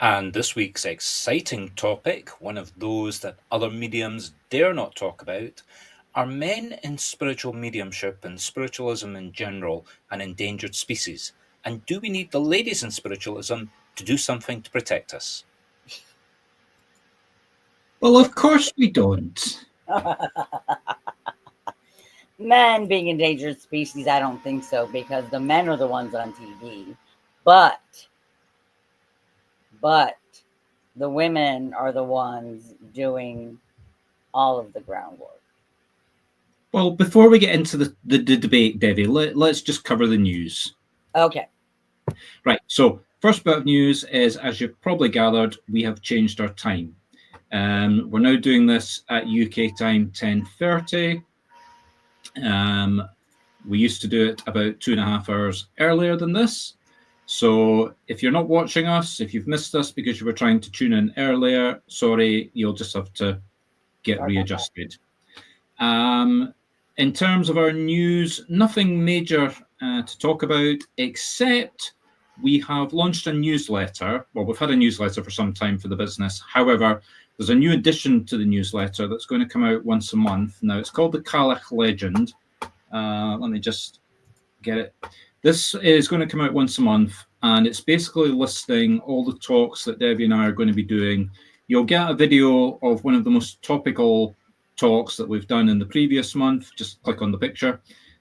And this week's exciting topic, one of those that other mediums dare not talk about, are men in spiritual mediumship and spiritualism in general an endangered species? And do we need the ladies in spiritualism to do something to protect us? Well, of course we don't. Men being endangered species, I don't think so, because the men are the ones on TV. But the women are the ones doing all of the groundwork. Well, before we get into the debate, Devi, let's just cover the news. Okay. Right. So, first bit of news is, as you've probably gathered, we have changed our time. We're now doing this at UK time 10:30. We used to do it about 2.5 hours earlier than this. So if you're not watching us, if you've missed us because you were trying to tune in earlier, sorry, you'll just have to get readjusted. In terms of our news, nothing major to talk about, except we have launched a newsletter. Well, we've had a newsletter for some time for the business. However, there's a new addition to the newsletter that's going to come out once a month. Now, it's called the Kalach Legend. Let me just get it. This is going to come out once a month, and it's basically listing all the talks that Devi and I are going to be doing. You'll get a video of one of the most topical talks that we've done in the previous month. Just click on the picture.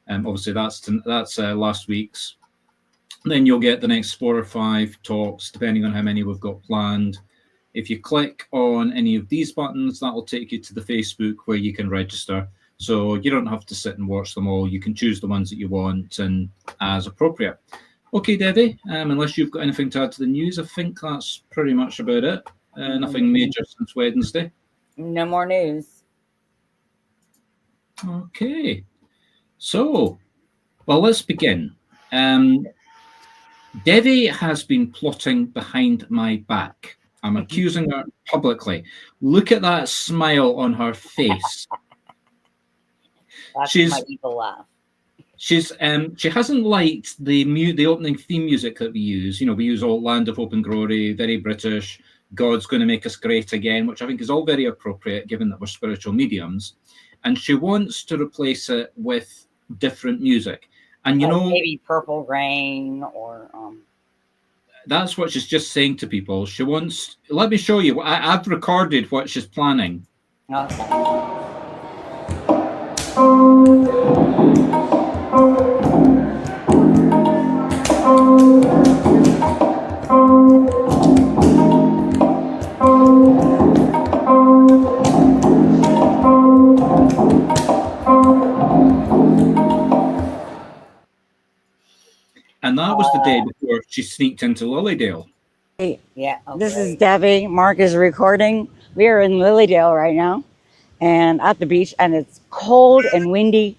Obviously, that's last week's. Then you'll get the next 4 or 5 talks, depending on how many we've got planned. If you click on any of these buttons, that will take you to the Facebook where you can register. So you don't have to sit and watch them all. You can choose the ones that you want and as appropriate. Okay, Devi, unless you've got anything to add to the news, I think that's pretty much about it. Nothing major since Wednesday. No more news. Okay. So, well, let's begin. Devi has been plotting behind my back. I'm accusing her publicly. Look at that smile on her face. That's my evil laugh. She hasn't liked the opening theme music that we use. You know, we use all Land of Hope and Glory, very British. God's going to make us great again, which I think is all very appropriate given that we're spiritual mediums. And she wants to replace it with different music. And you know, maybe Purple Rain or that's what she's just saying to people. She wants. Let me show you. I've recorded what she's planning. Okay. And that was the day before she sneaked into Lilydale. Yeah. Okay. This is Devi. Marc is recording. We are in Lilydale right now and at the beach, and it's cold and windy.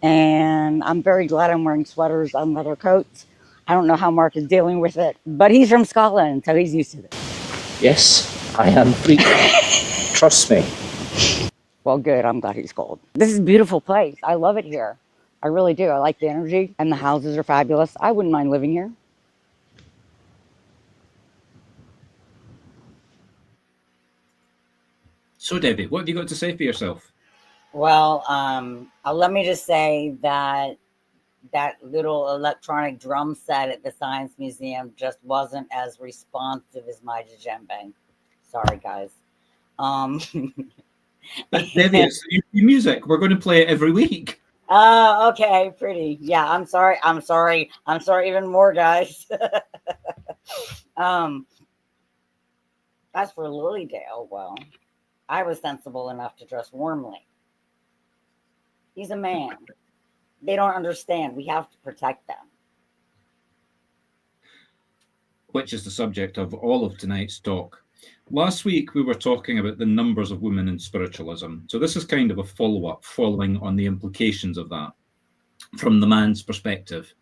And I'm very glad I'm wearing sweaters and leather coats. I don't know how Marc is dealing with it, but he's from Scotland, so he's used to it. Yes, I am free. Trust me. Well, good. I'm glad he's cold. This is a beautiful place. I love it here. I really do. I like the energy, and the houses are fabulous. I wouldn't mind living here. So, Debbie, what have you got to say for yourself? Well, let me just say that that little electronic drum set at the Science Museum just wasn't as responsive as my djembe. Sorry, guys. Debbie, it's your music. We're going to play it every week. Okay, pretty. Yeah, I'm sorry. I'm sorry even more, guys. As for Lilydale, well, I was sensible enough to dress warmly. He's a man. They don't understand. We have to protect them. Which is the subject of all of tonight's talk. Last week, we were talking about the numbers of women in spiritualism. So this is kind of a follow-up, following on the implications of that from the man's perspective.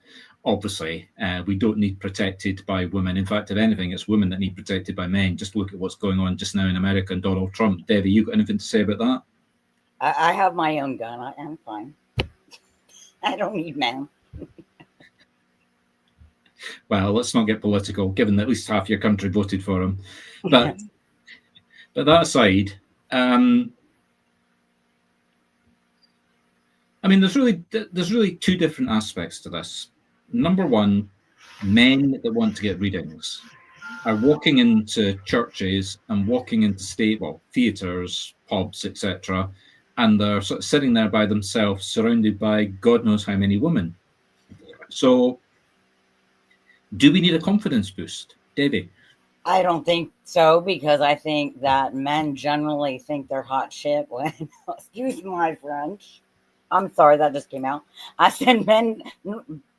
Obviously, we don't need protected by women. In fact, if anything, it's women that need protected by men. Just look at what's going on just now in America and Donald Trump. Devi, you got anything to say about that? I have my own gun. I'm fine. I don't need men. well, let's not get political, given that at least half your country voted for him. But that aside, I mean, there's really two different aspects to this. Number one, men that want to get readings are walking into churches and walking into theatres, pubs, etc., and they're sort of sitting there by themselves, surrounded by God knows how many women. So, do we need a confidence boost, Devi? I don't think so, because I think that men generally think they're hot shit when, excuse my French. I'm sorry, that just came out. I said men,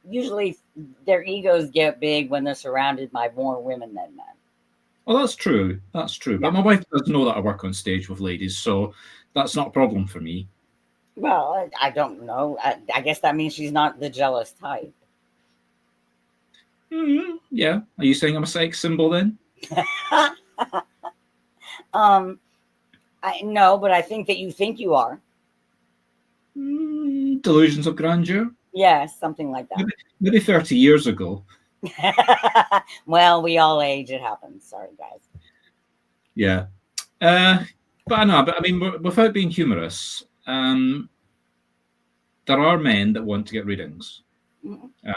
usually their egos get big when they're surrounded by more women than men. Well, that's true. That's true. Yeah. But my wife does know that I work on stage with ladies, so that's not a problem for me. Well, I don't know. I guess that means she's not the jealous type. Yeah. Are you saying I'm a sex symbol then? No, but I think that you think you are. Delusions of grandeur? Yes, something like that. Maybe 30 years ago. Well, we all age. It happens. Sorry, guys. Yeah. But I know, but I mean, without being humorous, there are men that want to get readings.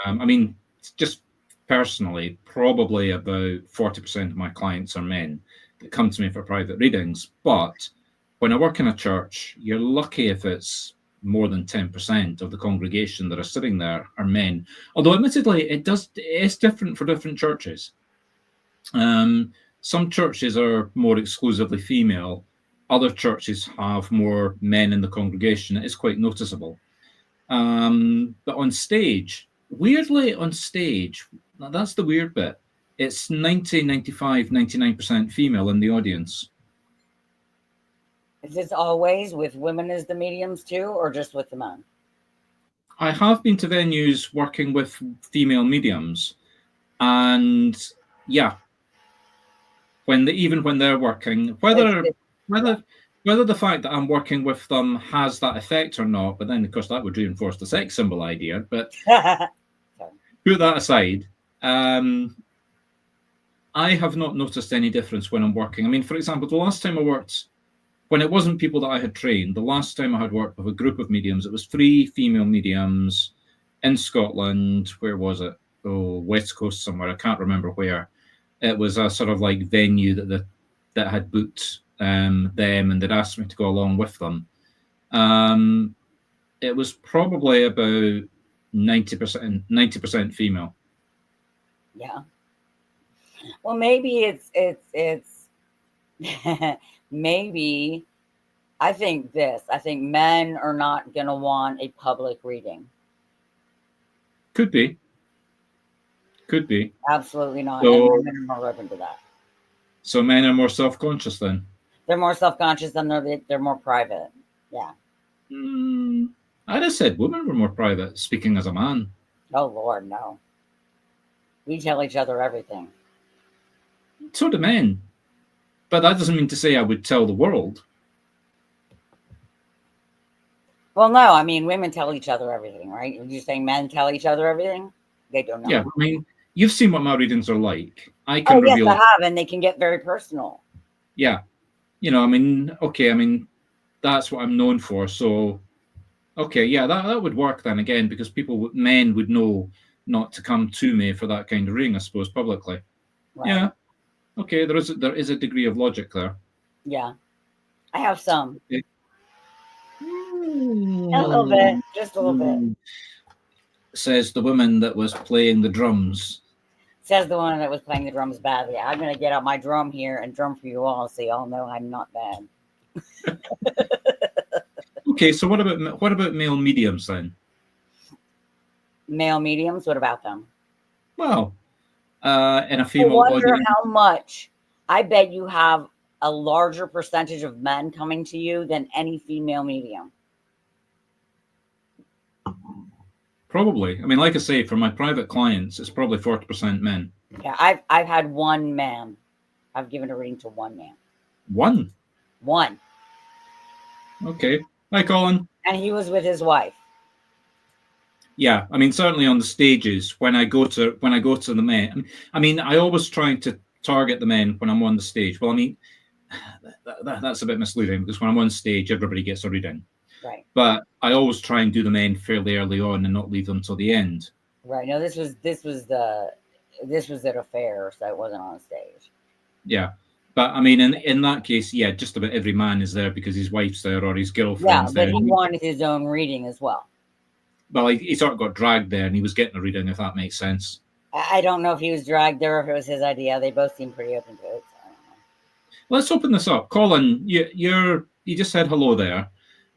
I mean, just personally, probably about 40% of my clients are men that come to me for private readings. But when I work in a church, you're lucky if it's more than 10% of the congregation that are sitting there are men. Although, admittedly, it's different for different churches. Some churches are more exclusively female. Other churches have more men in the congregation. It is quite noticeable. But on stage, weirdly on stage, now that's the weird bit. It's 90, 95, 99% female in the audience. Is this always with women as the mediums too, or just with the men? I have been to venues working with female mediums, and yeah, even when they're working, whether the fact that I'm working with them has that effect or not, but then of course that would reinforce the sex symbol idea. But put that aside, I have not noticed any difference when I'm working. I mean, for example, the last time I worked, when it wasn't people that I had trained, the last time I had worked with a group of mediums, it was 3 female mediums in Scotland. Where was it? Oh, West Coast somewhere. I can't remember where. It was a sort of like venue that had booked them, and they'd asked me to go along with them. It was probably about 90% female. Yeah. Well, maybe it's maybe I think men are not going to want a public reading. Could be. Absolutely not. So, and women are more open to that. So men are more self-conscious then? They're more self-conscious and they're more private. Yeah. I'd have said women were more private, speaking as a man. Oh, Lord, no. We tell each other everything. So do men. But that doesn't mean to say I would tell the world. Well, no, I mean, women tell each other everything, right? You're saying men tell each other everything? They don't know. Yeah, I mean, you've seen what my readings are like. I can reveal. Yes, I have, and they can get very personal. Yeah. You know, I mean, okay, I mean, that's what I'm known for. So, okay, yeah, that would work then again, because men would know not to come to me for that kind of reading, I suppose, publicly. Right. Yeah. Okay, there is a degree of logic there. Yeah. I have some. Okay. A little bit, just a little bit. Says the woman that was playing the drums. Says the one that was playing the drums badly. I'm going to get out my drum here and drum for you all, so y'all know I'm not bad. Okay, so what about male mediums then? Male mediums, what about them? Well, in a female I wonder audience, how much. I bet you have a larger percentage of men coming to you than any female medium. Probably. I mean, like I say, for my private clients, it's probably 40% men. Yeah, I've had one man. I've given a reading to one man. One? One. Okay. Hi, Colin. And he was with his wife. Yeah, I mean, certainly on the stages when I go to the men. I mean, I always try to target the men when I'm on the stage. Well, I mean, that's a bit misleading because when I'm on stage, everybody gets a reading. Right. But I always try and do the men fairly early on and not leave them till the end. Right. No, this was at a fair, so it wasn't on stage. Yeah. But I mean, in that case, yeah, just about every man is there because his wife's there or his Yeah, girlfriend's but there. he wanted his own reading as well. Well, he sort of got dragged there and he was getting a reading, if that makes sense. I don't know if he was dragged there or if it was his idea. They both seemed pretty open to it. So I don't know. Let's open this up. Colin, you just said hello there.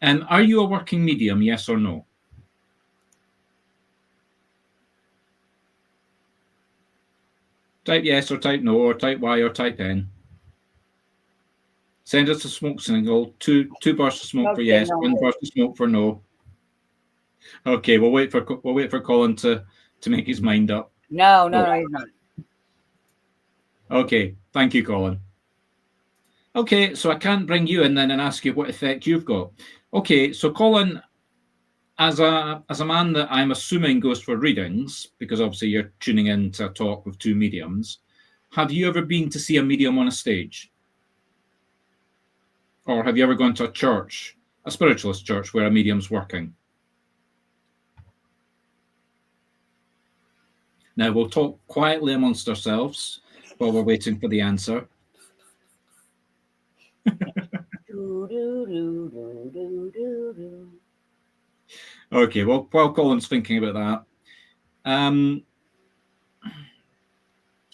Are you a working medium, yes or no? Type yes or type no or type Y or type N. Send us a smoke signal. Two bursts of smoke for yes, one burst of smoke for no. Okay, we'll wait for Colin to make his mind up. No, he's not. Okay, thank you, Colin. Okay, so I can't bring you in then and ask you what effect you've got. Okay, so Colin, as a man that I'm assuming goes for readings, because obviously you're tuning in to a talk with two mediums, have you ever been to see a medium on a stage? Or have you ever gone to a church, a spiritualist church, where a medium's working? Now, we'll talk quietly amongst ourselves while we're waiting for the answer. Okay, well, while Colin's thinking about that, I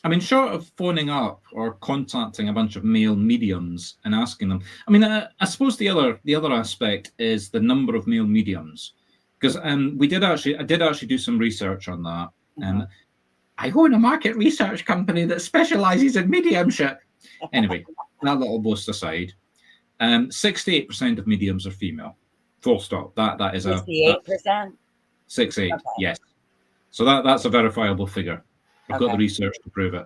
mean, short of phoning up or contacting a bunch of male mediums and asking them, I mean, I suppose the other aspect is the number of male mediums, because I did actually do some research on that, and I own a market research company that specializes in mediumship. Anyway, that little boast aside, 68% of mediums are female. Full stop. That is 68%. 68. Okay. Yes. So that's a verifiable figure. I've got the research to prove it.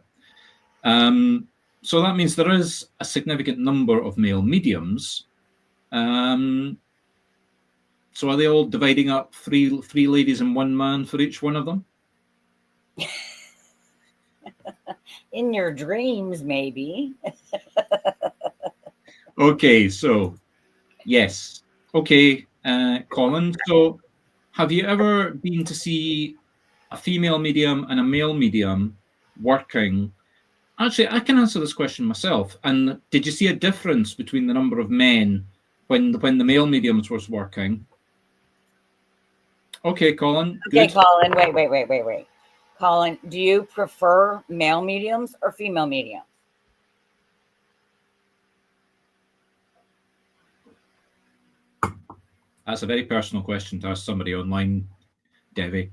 So that means there is a significant number of male mediums. So are they all dividing up three ladies and one man for each one of them? In your dreams, maybe. Okay, so yes. Okay, Colin. So have you ever been to see a female medium and a male medium working? Actually, I can answer this question myself. And did you see a difference between the number of men when the male mediums was working? Okay, Colin. Okay, good. Colin. Wait. Colin, do you prefer male mediums or female mediums? That's a very personal question to ask somebody online, Devi.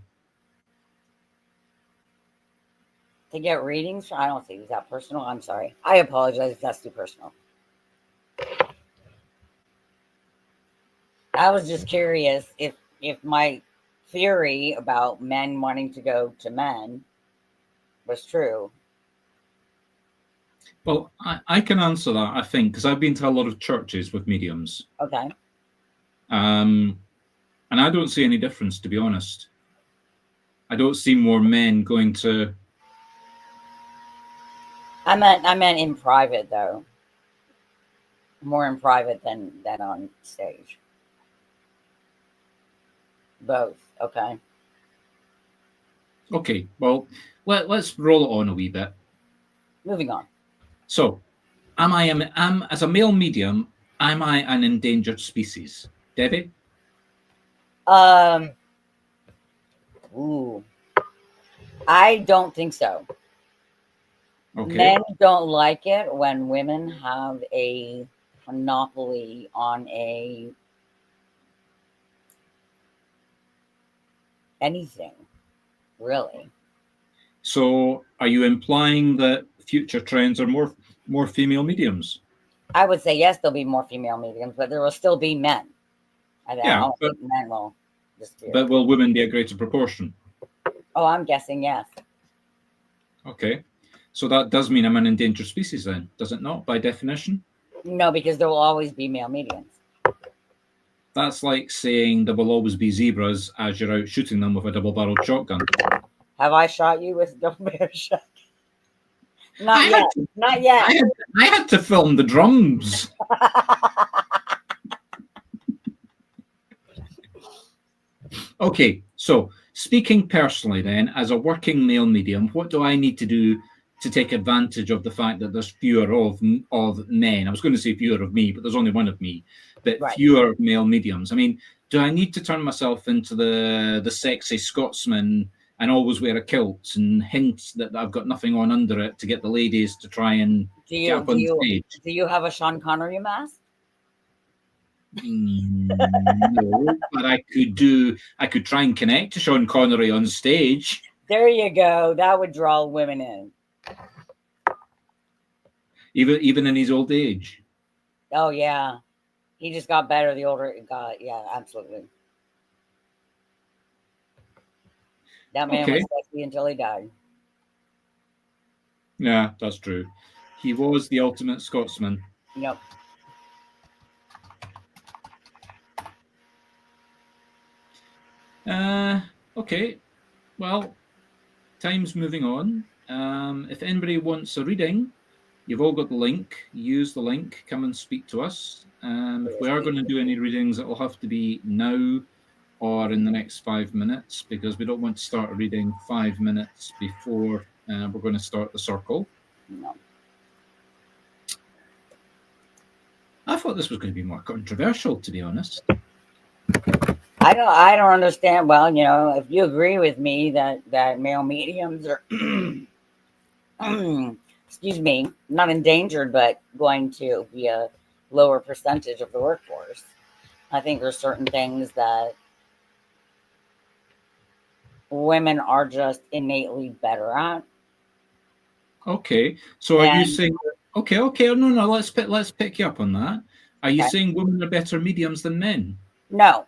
To get readings? I don't think it's that personal. I'm sorry. I apologize if that's too personal. I was just curious if my theory about men wanting to go to men was true. Well, I can answer that, I think, because I've been to a lot of churches with mediums. Okay. And I don't see any difference, to be honest. I don't see more men going to... I meant in private, though. More in private than on stage. Both. Okay. Okay, well, let's roll it on a wee bit. Moving on. So, as a male medium, am I an endangered species? Devi? Ooh. I don't think so. Okay. Men don't like it when women have a monopoly on anything, really. So, are you implying that future trends are more female mediums? I would say yes, there'll be more female mediums, but there will still be men. I don't think men will disappear. But will women be a greater proportion? Oh, I'm guessing yes. Okay. So that does mean I'm an endangered species then, does it not, by definition? No, because there will always be male mediums. That's like saying there will always be zebras as you're out shooting them with a double-barreled shotgun. Have I shot you with a double-barrel shotgun? I Not had yet. to- Not yet. I had to film the drums. Okay, so speaking personally then, as a working male medium, what do I need to do to take advantage of the fact that there's fewer of men? I was going to say fewer of me, but there's only one of me, but Right. fewer male mediums. I mean, do I need to turn myself into the sexy Scotsman and always wear a kilt and hint that I've got nothing on under it to get the ladies to try and get up on stage? Do you have a Sean Connery mask? No, but I could try and connect to Sean Connery on stage. There you go. That would draw women in. Even in his old age. Oh yeah. He just got better the older it got. Yeah, absolutely. That man was sexy until he died. Yeah, that's true. He was the ultimate Scotsman. Yep. Okay. Well, time's moving on. If anybody wants a reading, you've all got the link. Use the link. Come and speak to us. If we are going to do any readings, it will have to be now or in the next 5 minutes, because we don't want to start a reading 5 minutes before we're going to start the circle. No. I thought this was going to be more controversial, to be honest. I don't understand. Well, you know, if you agree with me that male mediums are excuse me, not endangered, but going to be a lower percentage of the workforce. I think there's certain things that women are just innately better at. Okay, so are you saying? Okay, no, let's pick you up on that. Are you saying women are better mediums than men? No.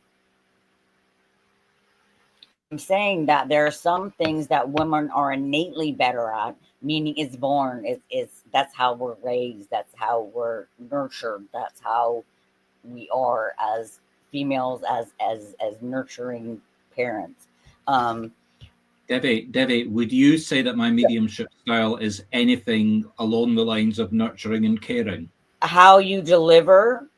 I'm saying that there are some things that women are innately better at, meaning it's born. It's that's how we're raised. That's how we're nurtured. That's how we are as females, as nurturing parents. Devi, would you say that my mediumship style is anything along the lines of nurturing and caring? How you deliver,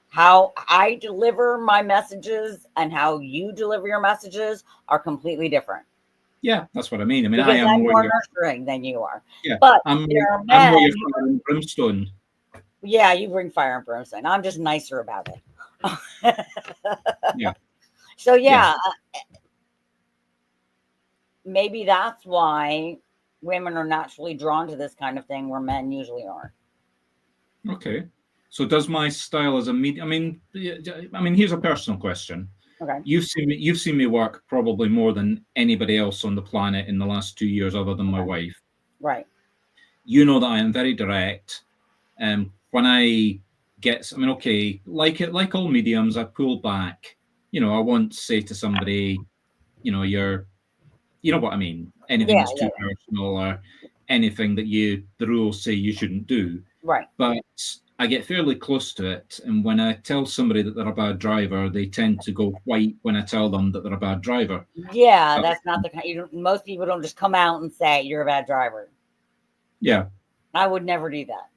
how I deliver my messages and how you deliver your messages are completely different. Yeah, that's what I mean. I mean, because I am I'm more your, nurturing than you are. Yeah, but I'm there are more men. your fire and brimstone. Yeah, you bring fire and brimstone. I'm just nicer about it. Yeah. So yeah. Maybe that's why women are naturally drawn to this kind of thing where men usually aren't. Okay. So does my style as a medium? I mean, here's a personal question. Okay. You've seen me work probably more than anybody else on the planet in the last 2 years, other than my wife. Right. You know that I am very direct. When I get, I mean, okay, like all mediums, I pull back. You know, I won't say to somebody, you know, you know what I mean? Anything that's too personal or anything that the rules say you shouldn't do. Right. But I get fairly close to it. And when I tell somebody that they're a bad driver, they tend to go white when I tell them that they're a bad driver. Yeah, that's not the kind. Most people don't just come out and say you're a bad driver. Yeah. I would never do that.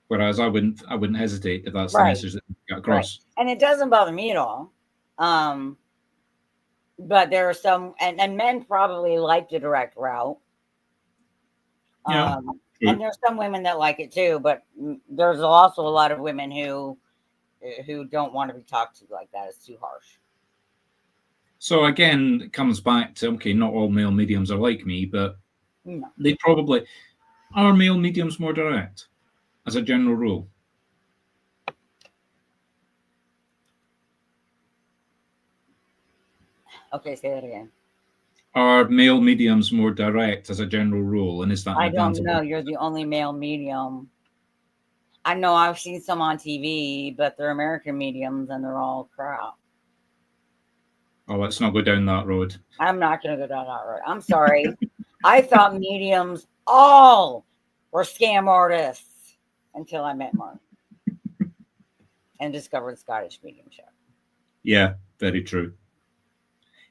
Whereas I wouldn't hestate if that's the message that you got across. Right. And it doesn't bother me at all. But there are some, and men probably like the direct route. Yeah. And there's some women that like it too, but there's also a lot of women who don't want to be talked to like that. It's too harsh. So again, it comes back to, okay, not all male mediums are like me, but they probably are. Male mediums more direct as a general rule. Okay, say that again. Are male mediums more direct as a general rule? And is that I don't know. You're the only male medium. I know I've seen some on TV, but they're American mediums and they're all crap. Oh, let's not go down that road. I'm not going to go down that road. I'm sorry. I thought mediums all were scam artists until I met Marc and discovered Scottish mediumship. Yeah, very true.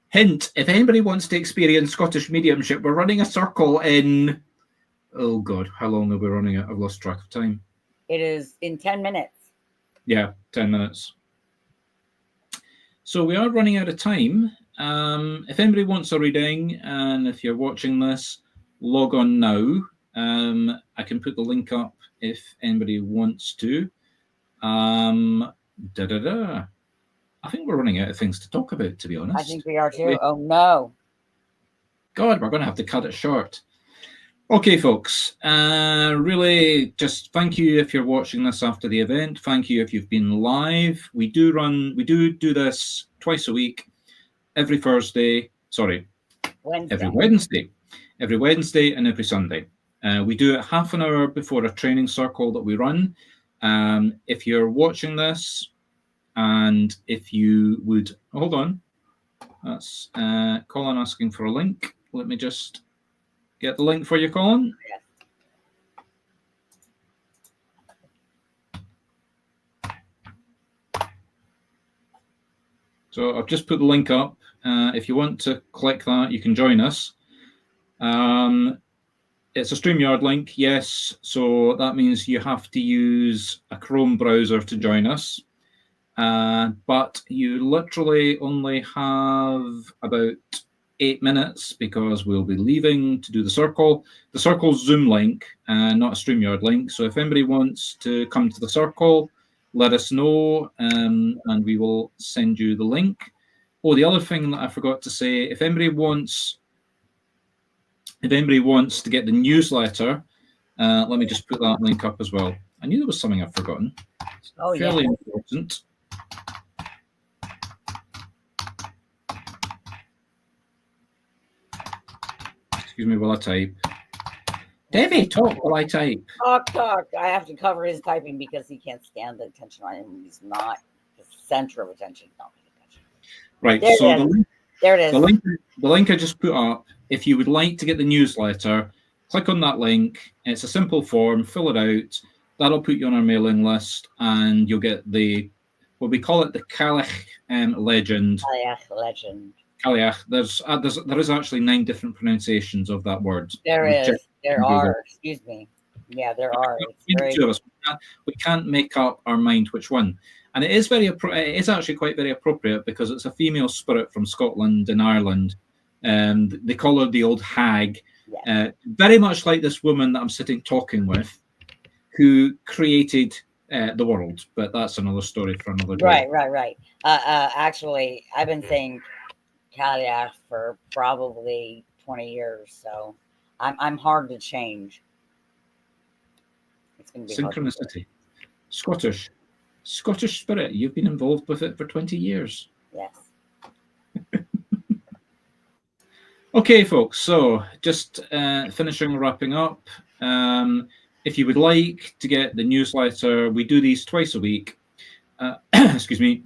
Hint, if anybody wants to experience Scottish mediumship, we're running a circle in, oh God, how long are we running it? I've lost track of time. It is in 10 minutes. Yeah, 10 minutes. So we are running out of time. If anybody wants a reading, and if you're watching this, log on now. I can put the link up if anybody wants to. I think we're running out of things to talk about, to be honest. I think we are too. Oh no. God, we're going to have to cut it short. Okay, folks. Really, just thank you if you're watching this after the event. Thank you if you've been live. We do this twice a week, every Thursday. Sorry, every Wednesday and every Sunday. We do it half an hour before a training circle that we run. If you're watching this, and if you would hold on, that's Colin asking for a link. Let me just get the link for you, Colin. So I've just put the link up. If you want to click that, you can join us. It's a StreamYard link, yes. So that means you have to use a Chrome browser to join us. But you literally only have about 8 minutes because we'll be leaving to do the circle. The circle's Zoom link, not a StreamYard link. So if anybody wants to come to the circle, let us know, and we will send you the link. Oh, the other thing that I forgot to say, if anybody wants to get the newsletter, let me just put that link up as well. I knew there was something I've forgotten. Oh, fairly important. Excuse me while I type. Devi, talk while I type. Talk. I have to cover his typing because he can't stand the attention on him. He's not the center of attention. Not paying attention. Right. There So it is. The link I just put up. If you would like to get the newsletter, click on that link. It's a simple form. Fill it out. That'll put you on our mailing list, and you'll get what we call it, the Cailleach legend. Cailleach legend. Cailleach. There is actually 9 different pronunciations of that word. There are. Excuse me. Yeah, there are. Two of us. We can't make up our mind which one. And it is it's actually quite very appropriate because it's a female spirit from Scotland and Ireland. They call her the old hag. Yeah. Very much like this woman that I'm sitting talking with, who created the world. But that's another story for another day. Right. Actually, I've been saying Cailleach for probably 20 years, so I'm hard to change. It's going to be synchronicity. Scottish spirit. You've been involved with it for 20 years. Yes. Okay, folks. So just wrapping up. If you would like to get the newsletter, we do these twice a week. Excuse me.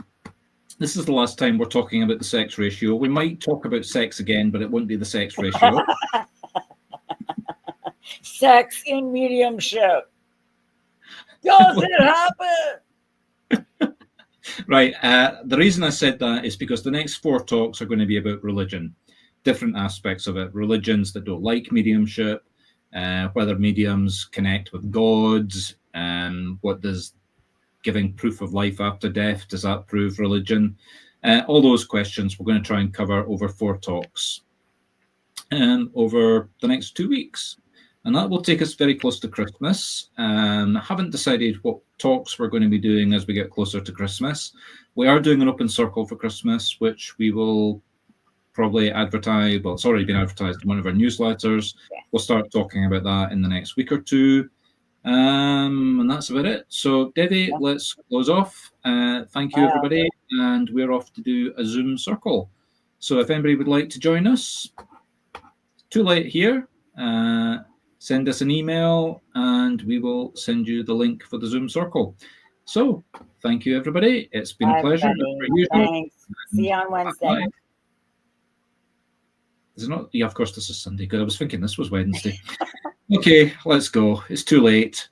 This is the last time we're talking about the sex ratio. We might talk about sex again, but it won't be the sex ratio. Sex in mediumship. Does it happen? Right. The reason I said that is because the next 4 talks are going to be about religion, different aspects of it, religions that don't like mediumship, whether mediums connect with gods, what does giving proof of life after death, does that prove religion? All those questions we're going to try and cover over 4 talks over the next 2 weeks. And that will take us very close to Christmas. I haven't decided what talks we're going to be doing as we get closer to Christmas. We are doing an open circle for Christmas, which we will probably advertise. Well, it's already been advertised in one of our newsletters. Yeah. We'll start talking about that in the next week or 2. And that's about it. So, Devi, let's close off. Thank you, everybody. And we're off to do a Zoom circle. So if anybody would like to join us, too late here. Send us an email and we will send you the link for the Zoom circle. So thank you, everybody. It's been a pleasure. Thanks. See you on Wednesday. Bye. Is it not? Yeah, of course, this is Sunday. Good. I was thinking this was Wednesday. Okay, let's go. It's too late.